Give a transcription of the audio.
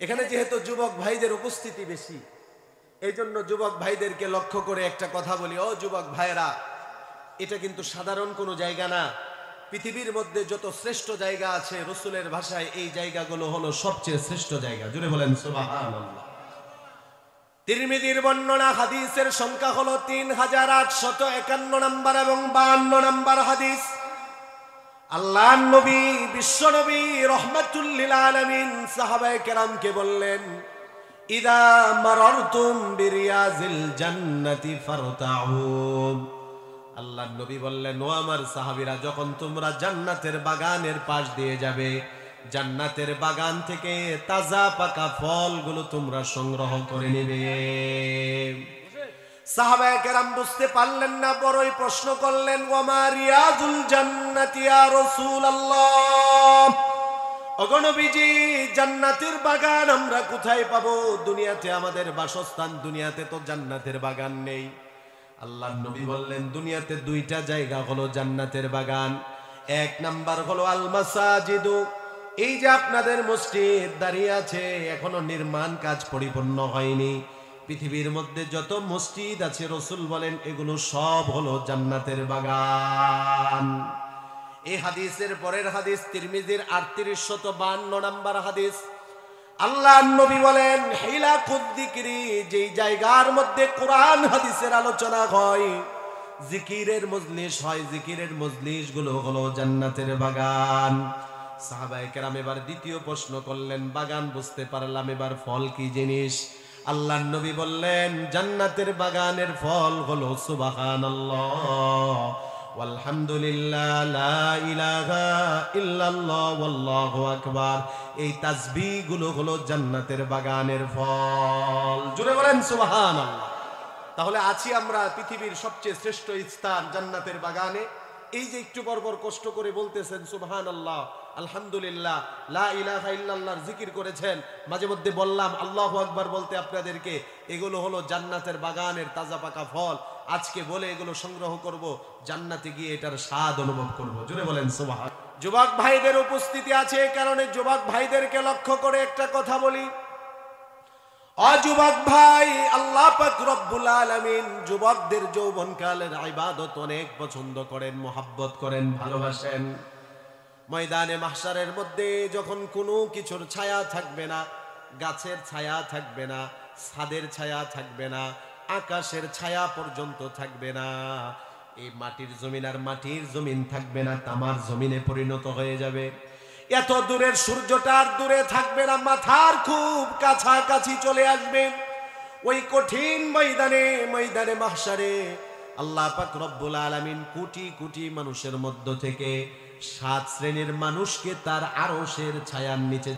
এখানে যেহেতু যুবক ভাইদের উপস্থিতি বেশি, এই জন্য যুবক ভাইদেরকে লক্ষ্য করে একটা কথা বলি। ও যুবক ভাইরা, এটা কিন্তু সাধারণ কোনো জায়গা না। পৃথিবীর মধ্যে যত শ্রেষ্ঠ জায়গা আছে, রসুলের ভাষায় এই জায়গাগুলো হলো সবচেয়ে শ্রেষ্ঠ জায়গা। জুড়ে বলেন সুবহানাল্লাহ। তিরমিজির বর্ণনা হাদিসের সংখ্যা হলো 3851 নম্বর এবং 52 নম্বর হাদিস। আল্লাহর নবী, বিশ্ব নবী রাহমাতুল লিল আলামিন সাহাবায়ে কেরামকে বললেন, ইদা মারারতুম বিরিয়াজিল জান্নাতি ফারতাউ। আল্লাহর নবী বললেন, ও আমার সাহাবীরা, যখন তোমরা জান্নাতের বাগানের পাশ দিয়ে যাবে, জান্নাতের বাগান থেকে তাজা পাকা ফলগুলো তোমরা সংগ্রহ করে নেবে। সাহাবায়ে কেরাম বুঝতে পারলেন না, বড়ই প্রশ্ন করলেন, ওয়া মা রিয়াজুল জান্নাতি ইয়া রাসূলুল্লাহ। ওগো নবীজি, জান্নাতের বাগান আমরা কোথায় পাবো? দুনিয়াতে আমাদের বাসস্থান, দুনিয়াতে তো জান্নাতের বাগান নেই। আল্লাহর নবী বললেন, দুনিয়াতে দুইটা জায়গা হলো জান্নাতের বাগান। এক নাম্বার হলো আল মাসাজিদু, এই যে আপনাদের মসজিদ দাঁড়িয়ে আছে, এখনো নির্মাণ কাজ পরিপূর্ণ হয়নি। পৃথিবীর মধ্যে যত মসজিদ আছে, রাসূল বলেন এগুলো সব হলো জান্নাতের বাগান। এই হাদিসের পরের হাদিস তিরমিজির 3852 নম্বর হাদিস। আল্লাহর নবী বলেন, হিলাকুদ যিকরি, যেই জায়গার মধ্যে কোরআন হাদিসের আলোচনা হয়, জিকিরের মজলিস হয়, জিকিরের মজলিস গুলো হলো জান্নাতের বাগান। সাহাবায়ে কেরাম এবার দ্বিতীয় প্রশ্ন করলেন, বাগান বুঝতে পারলাম, এবার ফল কি জিনিস? আল্লাহর নবী বললেন, জান্নাতের বাগানের ফল হলো সুবহানাল্লাহ, আলহামদুলিল্লাহ, লা ইলাহা ইল্লাল্লাহ, ওয়াল্লাহু আকবার। এই তাসবিহ গুলো হলো জান্নাতের বাগানের ফল। জুড়ে বলেন সুবহানাল্লাহ। তাহলে আছি আমরা পৃথিবীর সবচেয়ে শ্রেষ্ঠ স্থান জান্নাতের বাগানে। এই যে একটু পরপর কষ্ট করে বলতেছেন সুবহানাল্লাহ, আলহামদুলিল্লাহ, লা ইলাহা ইল্লাল্লাহর জিকির করেছেন, মাঝে মধ্যে বললাম আল্লাহু আকবার বলতে আপনাদেরকে, এগুলো হলো জান্নাতের বাগানের তাজা পাকা ফল। আজকে বলে এগুলো সংগ্রহ করব, জান্নাতে গিয়ে এটার স্বাদ অনুভব করব। জুড়ে বলেন সুবহানাল্লাহ। যুবক ভাইদের উপস্থিতি আছে, এই কারণে যুবক ভাইদেরকে লক্ষ্য করে একটা কথা বলি। যুবক ভাই, আল্লাহ পাক রব্বুল আলামিন যুবকদের যৌবনকালের ইবাদত অনেক পছন্দ করেন, মোহাব্বত করেন, ভালোবাসেন। ময়দানে মাহশারের মধ্যে যখন কোনো কিছুর ছায়া থাকবে না, গাছের ছায়া থাকবে না, ছাদের ছায়া থাকবে না, আকাশের ছায়া পর্যন্ত থাকবে না, এই মাটির জমিন আর মাটির জমিন থাকবে না, তামার জমিনে পরিণত হয়ে যাবে। এত দূরের সূর্যটা আর দূরে থাকবে না, মাথার খুব কাছাকাছি চলে আসবে। ওই কঠিন ময়দানে, ময়দানে মাহশারে আল্লাহ পাক রব্বুল আলামিন কোটি কোটি মানুষের মধ্য থেকে 7 শ্রেণীর মানুষকে তার আরশের ছায়ার নিচে